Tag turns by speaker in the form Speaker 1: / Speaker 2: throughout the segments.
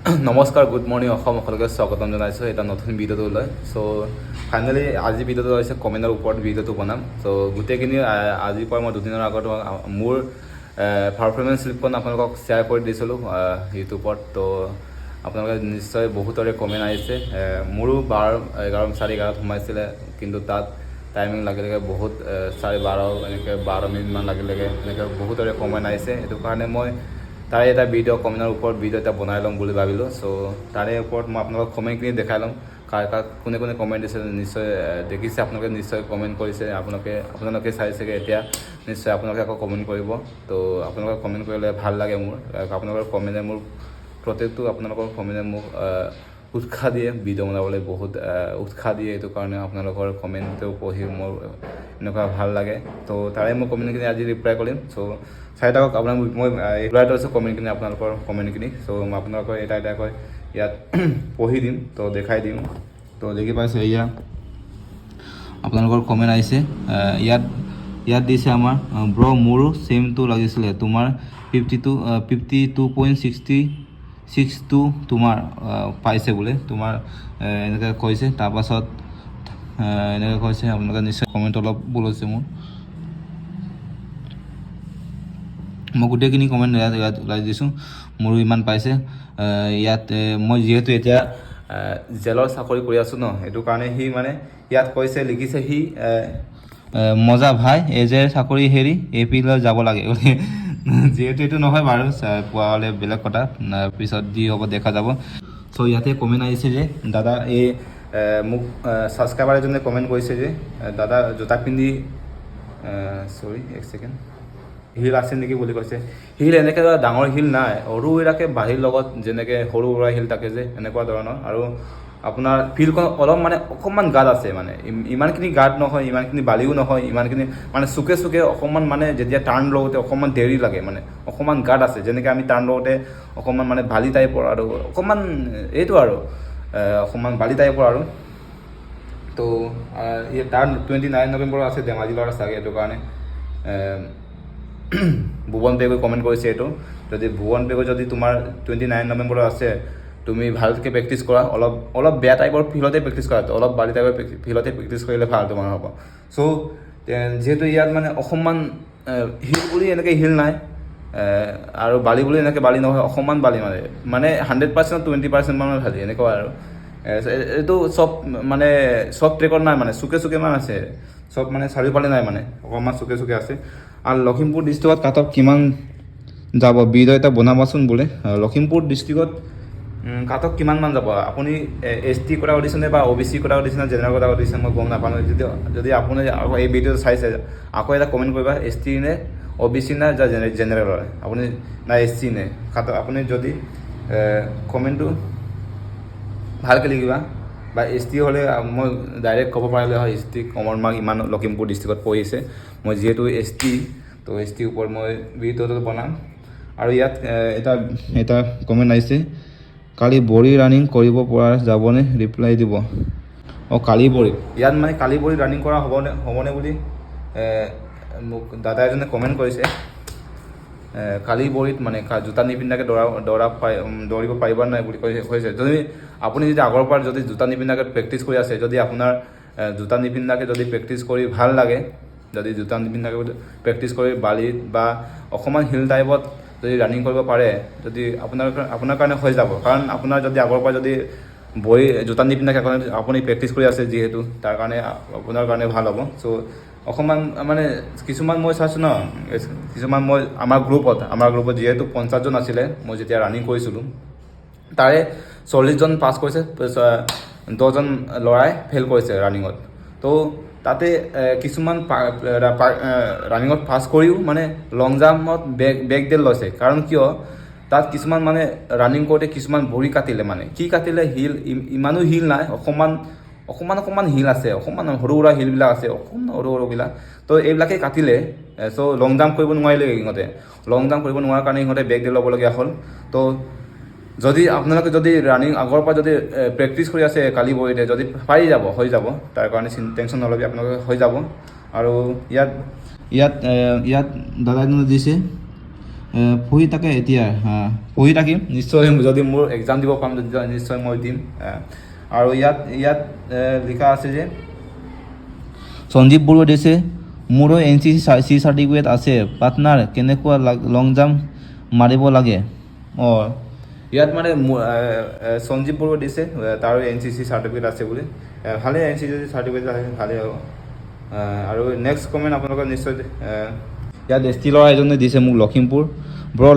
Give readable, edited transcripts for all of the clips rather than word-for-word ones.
Speaker 1: নমস্কাৰ, good morning Assam, সকলোকে স্বাগতম জনাইছোঁ এটা নতুন ভিডিঅ'টোলৈ। চ' ফাইনেলি আজি ভিডিঅ'টো হৈছে কমেণ্টৰ ওপৰত ভিডিঅ'টো বনাম। চ' গোটেইখিনি আজিৰ পৰা মই দুদিনৰ আগত মোৰ পাৰফৰ্মেঞ্চ শ্লিপখন আপোনালোকক শ্বেয়াৰ কৰি দিছিলোঁ ইউটিউবত। ত' আপোনালোকে নিশ্চয় বহুতৰে কমেণ্ট আহিছে। মোৰো 11:11 সোমাইছিলে, কিন্তু তাত টাইমিং লাগিলেগৈ বহুত 12:30 এনেকৈ 12 মিনিটমান লাগিলেগৈ। এনেকৈ বহুতৰে কমেণ্ট আহিছে, সেইটো কাৰণে মই তাৰে এটা ভিডিঅ' কমেণ্টৰ ওপৰত ভিডিঅ' এটা বনাই ল'ম বুলি ভাবিলোঁ। চ' তাৰে ওপৰত মই আপোনালোকক কমেণ্টখিনি দেখাই ল'ম, কাৰ কোনে কোনে কমেণ্ট দিছে। নিশ্চয় দেখিছে আপোনালোকে, নিশ্চয় কমেণ্ট কৰিছে। আপোনালোকে চাইছেগৈ এতিয়া, নিশ্চয় আপোনালোকে আকৌ কমেণ্ট কৰিব। ত' আপোনালোকে কমেণ্ট কৰিলে ভাল লাগে মোৰ। আপোনালোকৰ কমেণ্টে মোৰ আপোনালোকৰ কমেণ্টে মোক উৎসাহ দিয়ে, ভিডিঅ' বনাবলৈ বহুত উৎসাহ দিয়ে। এইটো কাৰণে আপোনালোকৰ কমেণ্টটো পঢ়ি মোৰ এনেকুৱা ভাল লাগে। ত' তাৰে মই কমেণ্টখিনি আজি ৰিপ্লাই কৰিম। চ' চাই থাকক আপোনালোক, মই ৰিপ্লাই কৰিছোঁ কমেণ্টখিনি, আপোনালোকৰ কমেণ্টখিনি। চ' মই আপোনালোকৰ এটা এটাকৈ ইয়াত পঢ়ি দিম, তো দেখাই দিম। তো দেখি পাইছে, এয়া আপোনালোকৰ কমেণ্ট আহিছে। ইয়াত দিছে আমাৰ ব্ৰ' মোৰো ছেমটো লাগিছিলে, তোমাৰ 52.62 তোমাৰ পাইছে বোলে, তোমাৰ এনেকৈ কৈছে। তাৰপাছত এনেকৈ কৈছে, আপোনালোকে নিশ্চয় কমেণ্ট অলপ ভুল হৈছে মোৰ। মই গোটেইখিনি কমেণ্ট ইয়াত ওলাই দিছোঁ, মোৰো ইমান পাইছে। ইয়াত মই যিহেতু এতিয়া জেলৰ চাকৰি কৰি আছোঁ ন, সেইটো কাৰণে সি মানে ইয়াত কৈছে, লিখিছে সি মজা ভাই, এজেৰ চাকৰি হেৰি এপিলৈ যাব লাগে বুলি। যিহেতু এইটো নহয় বাৰু, পোৱা হ'লে বেলেগ কথা, পিছত যি হ'ব দেখা যাব। চ' ইয়াতে কমেণ্ট আহিছে যে দাদা, এই মোক ছাবস্ক্ৰাইবাৰ এজনে কমেণ্ট কৰিছে যে দাদা জোতা পিন্ধি চৰি এক ছেকেণ্ড, শিল আছে নেকি বুলি কৈছে। শিল এনেকৈ ডাঙৰ শিল নাই, সৰু সুৰাকৈ বাঁহীৰ লগত যেনেকৈ সৰু সুৰা শিল থাকে যে, এনেকুৱা ধৰণৰ। আৰু আপোনাৰ ফিল্ডখন অলপ মানে অকণমান গাঁত আছে, মানে ইমানখিনি গাঁত নহয়, ইমানখিনি বালিও নহয়, ইমানখিনি মানে চুকে অকণমান, মানে যেতিয়া টাৰ্ণ লওঁতে অকণমান দেৰি লাগে, মানে অকণমান গাঁত আছে। যেনেকৈ আমি টাৰ্ণ লওঁতে অকণমান মানে বালি টাইপৰ, আৰু অকণমান এইটো আৰু অকণমান বালি টাইপৰ আৰু। তো তাৰ 29 নৱেম্বৰ আছে, ধেমাজি ল'ৰা চাগে, এইটো কাৰণে ভুৱন পেগুই কমেণ্ট কৰিছে এইটো। যদি ভুৱন পেগুই যদি তোমাৰ 29 নৱেম্বৰ আছে, তুমি ভালকৈ প্ৰেক্টিছ কৰা, অলপ বেয়া টাইপৰ ফিল্ডতে প্ৰেক্টিছ কৰা, অলপ বালি টাইপৰ ফিল্ডতে প্ৰেক্টিছ কৰিলে ভাল তোমাৰ হ'ব। চ' যিহেতু ইয়াত মানে অকণমান শিল বুলি এনেকৈ শিল নাই, আৰু বালি বুলি এনেকৈ বালি নহয়, অকণমান বালি মানে 100% 20% মানৰ বালি, এনেকুৱা আৰু। এইটো চব ট্ৰেকত নাই, মানে চুকে মান আছে, চব মানে চাৰিওফালে নাই, মানে অকণমান চুকে আছে। আৰু লখিমপুৰ ডিষ্ট্ৰিক্টত কাট অফ কিমান যাব ভিডিঅ' এটা বনাবাচোন বোলে। লখিমপুৰ ডিষ্ট্ৰিক্টত কাট অফ কিমানমান যাব, আপুনি ST কথা সুধিছেনে বা OBC কথা সুধিছেনে জেনেৰেল কথা সুধিছে, মই গম নাপাওঁ। যদি আপুনি আকৌ এই ভিডিঅ'টো চাইছে, আকৌ এটা কমেণ্ট কৰিবা, ST নে OBC নে জেনেৰেল হয়, আপুনি না SC নে আপুনি যদি কমেণ্টটো ভালকৈ লিখিবা। বা ST হ'লে মই ডাইৰেক্ট ক'ব পাৰিলে হয়, ST কমন মাৰ্ক ইমান লখিমপুৰ ডিষ্ট্ৰিক্টত পৰিছে। মই যিহেতু ST, তো ST ওপৰত মই ভিডিঅ'টো বনাম। আৰু ইয়াত এটা কমেণ্ট আহিছে, কালি বড়ি ৰানিং কৰিব পৰা যাবনে, ৰিপ্লাই দিব। কালি বড়ি, ইয়াত মানে কালি বড়ি ৰানিং কৰা হ'বনে বুলি মোক দাদা এজনে কমেণ্ট কৰিছে। কালি বড়িত মানে জোতা নিপিন্ধাকৈ দৌৰিব পাৰিব নাই বুলি কৈছে। যদি আপুনি যদি আগৰ পৰা যদি জোতা নিপিন্ধাকৈ প্ৰেক্টিছ কৰি আছে, যদি আপোনাৰ জোতা নিপিন্ধাকৈ যদি প্ৰেক্টিছ কৰি ভাল লাগে, যদি জোতা নিপিন্ধাকৈ প্ৰেক্টিছ কৰি বালিত বা অকণমান হিল টাইপত যদি ৰানিং কৰিব পাৰে, যদি আপোনাৰ কাৰণে হৈ যাব। কাৰণ আপোনাৰ যদি আগৰ পৰা যদি জোতা নিপিন্ধাকৈ আপুনি প্ৰেক্টিছ কৰি আছে, যিহেতু তাৰ কাৰণে আপোনাৰ কাৰণে ভাল হ'ব। চ' অকণমান মানে কিছুমান মই চাইছোঁ ন, কিছুমান মই আমাৰ গ্ৰুপত যিহেতু 50 জন আছিলে, মই যেতিয়া ৰানিং কৰিছিলোঁ, তাৰে 40 জন পাছ কৰিছে, 10 জন ল'ৰাই ফেইল কৰিছে ৰানিঙত। তো তাতে কিছুমান ৰানিঙত পাছ কৰিও মানে লং জাম্পত বেক ডেল লৈছে। কাৰণ কিয়, তাত কিছুমান মানে ৰানিং কৰোঁতে কিছুমান ভৰি কাটিলে, মানে কি কাটিলে, শিল ইমানো শিল নাই, অকণমান শিল আছে, অকণমান সৰু সুৰা শিলবিলাক আছে, অকণমান সৰুবিলাক। তো এইবিলাকে কাটিলে। চ' লং জাম্প কৰিব নোৱাৰিলে সিহঁতে, লং জাম্প কৰিব নোৱাৰাৰ কাৰণে সিহঁতে বেক ডেল ল'বলগীয়া হ'ল। তো যদি আপোনালোকে যদি ৰানিং আগৰ পৰা যদি প্ৰেক্টিছ কৰি আছে, কালি বড়িতে যদি পাৰি যাব, হৈ যাব, তাৰ কাৰণে টেনশ্যন নল'বি, আপোনালোকে হৈ যাব। আৰু ইয়াত দাদাজনে দিছে, পঢ়ি থাকে এতিয়া পঢ়ি থাকিম নিশ্চয় যদি মোৰ এক্সাম দিব পাম যদি নিশ্চয় মই দিম আৰু ইয়াত লিখা আছে যে সঞ্জীৱ বৰুৱা দিছে মোৰো NCC চি চাৰ্টিফিকেট আছে পাৰ্টনাৰ কেনেকুৱা লং জাম্প মাৰিব লাগে অঁ ইয়াত মানে সঞ্জীৱ বৰুৱা দিছে তাৰ NCC চাৰ্টিফিকেট আছে বুলি ভালেই NCC চাৰ্টিফিকেট আছে ভালেই হ'ব আৰু নেক্সট কমেণ্ট আপোনালোকৰ নিশ্চয় ইয়াত এছটি ল'ৰা এজনে দিছে মোক লখিমপুৰ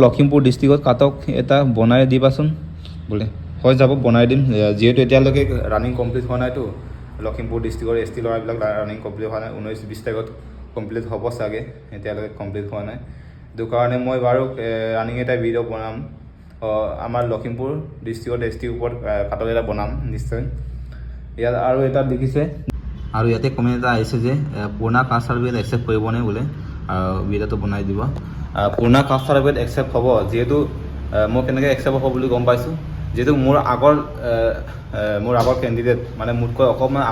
Speaker 1: লখিমপুৰ ডিষ্ট্ৰিক্টত কাটক এটা বনাই দিবাচোন বোলে হৈ যাব বনাই দিম যিহেতু এতিয়ালৈকে ৰানিং কমপ্লিট হোৱা নাইতো লখিমপুৰ ডিষ্ট্ৰিক্টৰ এছ টি ল'ৰাবিলাক ৰানিং কমপ্লিট হোৱা নাই 19-20 তাৰিখত কমপ্লিট হ'ব চাগে এতিয়ালৈকে কমপ্লিট হোৱা নাই সেইটো কাৰণে মই বাৰু ৰানিং এটা ভিডিঅ' বনাম আমাৰ লখিমপুৰ ডিষ্ট্ৰিক্টৰ এছ টিৰ ওপৰত কাটক এটা বনাম নিশ্চয় ইয়াত আৰু এটা লিখিছে আৰু ইয়াতে কমেণ্ট এটা আহিছে যে পুৰণা কাষ্ট চাৰ্টিফিকেট একচেপ্ট কৰিবনে বোলে ভিডিঅ'টো বনাই দিব পুৰণা কাষ্ট চাৰ্টিফিকেট একচেপ্ট হ'ব যিহেতু মই কেনেকৈ একচেপ্ট হ'ব বুলি গম পাইছোঁ যিহেতু মোৰ আগৰ কেণ্ডিডেট মানে মোতকৈ অকণমান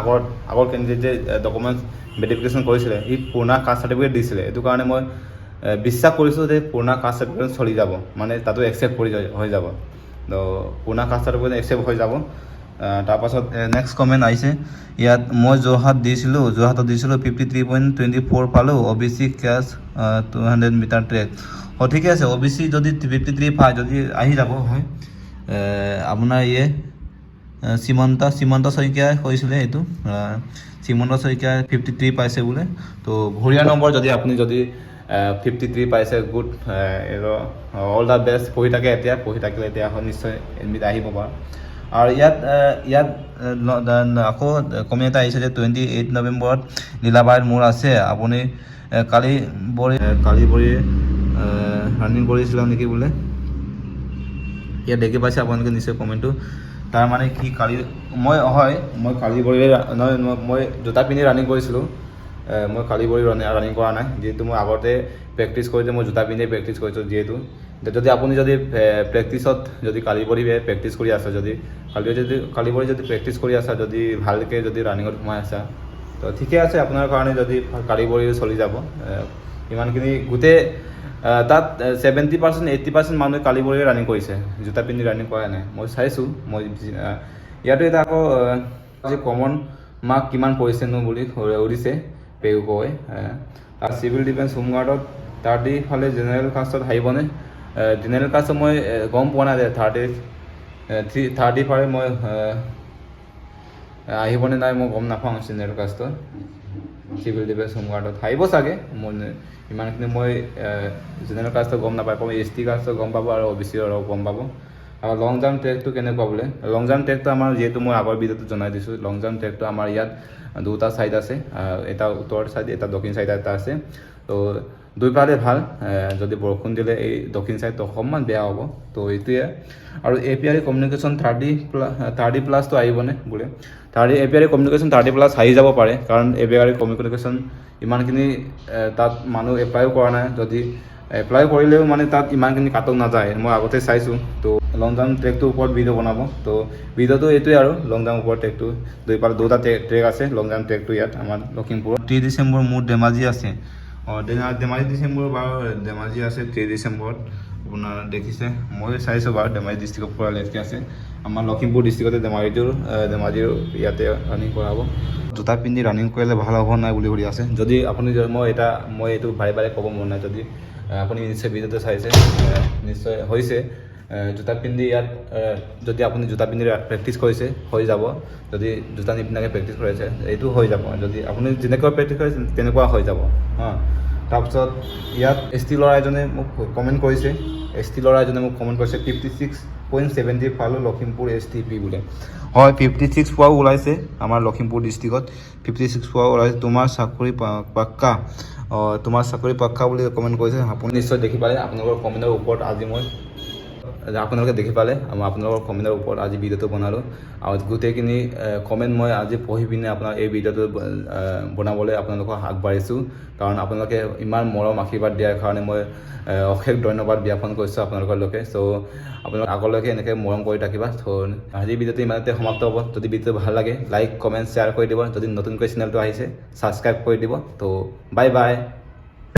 Speaker 1: আগৰ কেণ্ডিডেট যে ডকুমেণ্টছ ভেৰিফিকেশ্যন কৰিছিলে ই পুৰণা কাষ্ট চাৰ্টিফিকেট দিছিলে এইটো কাৰণে মই বিশ্বাস কৰিছোঁ যে পুৰণা কাষ্ট চাৰ্টিফিকেট চলি যাব মানে তাতো একচেপ্ট হৈ যাব তো পুৰণা কাষ্ট চাৰ্টিফিকেট একচেপ্ট হৈ যাব তাৰপাছত নেক্সট কমেণ্ট আহিছে ইয়াত মই যোৰহাটত দিছিলোঁ 53.24 পালোঁ OBC ক্লাছ 200 মিটাৰ ট্ৰেক ঠিকে আছে OBC যদি 53 পায় যদি আহি যাব হয় আপোনাৰ সীমন্ত শইকীয়াই কৈছিলে এইটো সীমন্ত শইকীয়াই 53 পাইছে বোলে তো ভৰিয়া নম্বৰ যদি আপুনি 53 পাইছে গুড অল দ্য বেষ্ট পঢ়ি থাকিলে এতিয়া নিশ্চয় এডমিট আহিব বাৰু আৰু ইয়াত আকৌ কমেণ্ট এটা আহিছে যে 28 নৱেম্বৰত লীলাবাইৰ মোৰ আছে আপুনি কালি বৰি ৰানিং কৰিছিল নেকি বোলে ইয়াত দেখি পাইছে আপোনালোকে নিশ্চয় কমেণ্টটো তাৰ মানে কি মই কালি বৰি মই জোতা পিন্ধি ৰানিং কৰিছিলোঁ মই কালি বৰি ৰানিং কৰা নাই যিহেতু মই আগতে প্ৰেক্টিছ কৰিছোঁ মই জোতা পিন্ধি প্ৰেক্টিছ কৰিছোঁ যিহেতু যদি আপুনি যদি প্ৰেক্টিছত যদি কালি বৰি প্ৰেক্টিছ কৰি আছে যদি কালি বৰি যদি প্ৰেক্টিছ কৰি আছা যদি ভালকৈ যদি ৰানিঙত সোমাই আছা তো ঠিকে আছে আপোনাৰ কাৰণে যদি কালি বৰি চলি যাব ইমানখিনি গোটেই তাত 70% 80% মানুহে কালি বৰি ৰানিং কৰিছে জোতা পিন্ধি ৰানিং কৰা নাই মই চাইছোঁ ইয়াতো এটা আকৌ আজি কমন মাৰ্ক কিমান পৰিছেনো বুলি সুধিছে পেয়ু কয় আৰু চিভিল ডিফেন্স হোমগাৰ্ডত 30 ফালে জেনেৰেল কাষ্টত আহিবনে জেনেৰেল কাষ্টত মই গম পোৱা নাই 30 ফালে মই আহিবনে নাই মই গম নাপাওঁ জেনেৰেল কাষ্টত চিভিল ডিফেন্স হোমগাৰ্ডত আহিব চাগে মই ইমানখিনি মই জেনেৰেল কাষ্টত গম নাপাই পাওঁ ST কাষ্টত গম পাব আৰু OBC গম পাব আৰু লং জাম্প ট্ৰেকটো কেনেকুৱা বোলে লং জাম্প ট্ৰেকটো আমাৰ যিহেতু মই আগৰ ভিডিঅ'টো জনাই দিছোঁ লং জাম্প ট্ৰেকটো আমাৰ ইয়াত দুটা ছাইড আছে এটা উত্তৰ ছাইড এটা দক্ষিণ ছাইড এটা আছে তো দুইফালে ভাল যদি বৰষুণ দিলে এই দক্ষিণ ছাইডটো অকণমান বেয়া হ'ব তো এইটোৱে আৰু APRE কমিউনিকেশ্যন 30 প্লাছটো আহিবনে বোলে APRE কমিউনিকেশ্যন 30 প্লাছ আহি যাব পাৰে কাৰণ APRE কমিউনিকেশ্যন ইমানখিনি তাত মানুহ এপ্লাইও কৰা নাই যদি এপ্লাই কৰিলেও মানে তাত ইমানখিনি কাটক নাযায় মই আগতে চাইছোঁ তো লং জাম্প ট্ৰেকটোৰ ওপৰত ভিডিঅ' বনাব তো ভিডিঅ'টো এইটোৱে আৰু লং জাম্প ওপৰত ট্ৰেকটো দুটা ট্ৰেক আছে লং জাম্প ট্ৰেকটো ইয়াত আমাৰ লখিমপুৰত 3 ডিচেম্বৰ মোৰ ধেমাজি আছে ধেমাজি ডিচেম্বৰ বাৰু ধেমাজি আছে 3 ডিচেম্বৰত আপোনাৰ দেখিছে মই চাইছোঁ বাৰু ধেমাজি ডিষ্ট্ৰিক্টৰ পৰা লেটকৈ আছে আমাৰ লখিমপুৰ ডিষ্ট্ৰিক্টতে ধেমাজিৰ ইয়াতে ৰানিং কৰাব জোতা পিন্ধি ৰানিং কৰিলে ভাল হ'ব নাই বুলি সুধি আছে যদি আপুনি মই এইটো বাৰে ক'ব মন নাই যদি আপুনি নিশ্চয় ভিডিঅ'টো চাইছে নিশ্চয় হৈছে জোতা পিন্ধি ইয়াত যদি আপুনি জোতা পিন্ধি প্ৰেক্টিছ কৰিছে হৈ যাব যদি জোতা নিপিন্ধাকৈ প্ৰেক্টিছ কৰিছে এইটো হৈ যাব যদি আপুনি যেনেকুৱা প্ৰেক্টিছ কৰিছে তেনেকুৱা হৈ যাব তাৰপিছত ইয়াত ST ল'ৰা এজনে মোক কমেণ্ট কৰিছে 56.70 পালোঁ লখিমপুৰ STP বোলে হয় 56 পোৱাও ওলাইছে আমাৰ লখিমপুৰ ডিষ্ট্ৰিক্টত 56 পোৱাও ওলাইছে তোমাৰ চাকৰি পাক্কা বুলি কমেণ্ট কৰিছে আপুনি নিশ্চয় দেখি পালে আপোনালোকৰ কমেণ্টৰ ওপৰত আজি মই আপোনালোকে দেখি পালে আপোনালোকৰ কমেণ্টৰ ওপৰত আজি ভিডিঅ'টো বনালোঁ আৰু গোটেইখিনি কমেণ্ট মই আজি পঢ়ি পিনে আপোনাৰ এই ভিডিঅ'টো বনাবলৈ আপোনালোকক আগবাঢ়িছোঁ কাৰণ আপোনালোকে ইমান মৰম আশীৰ্বাদ দিয়াৰ কাৰণে মই অশেষ ধন্যবাদ জ্ঞাপন কৰিছোঁ আপোনালোকলৈকে চ' আপোনালোক আগলৈকে এনেকৈ মৰম কৰি থাকিবা চ' আজি ভিডিঅ'টো ইমানতে সমাপ্ত হ'ব যদি ভিডিঅ'টো ভাল লাগে লাইক কমেণ্ট শ্বেয়াৰ কৰি দিব যদি নতুনকৈ চেনেলটো আহিছে ছাবস্ক্ৰাইব কৰি দিব ত' বাই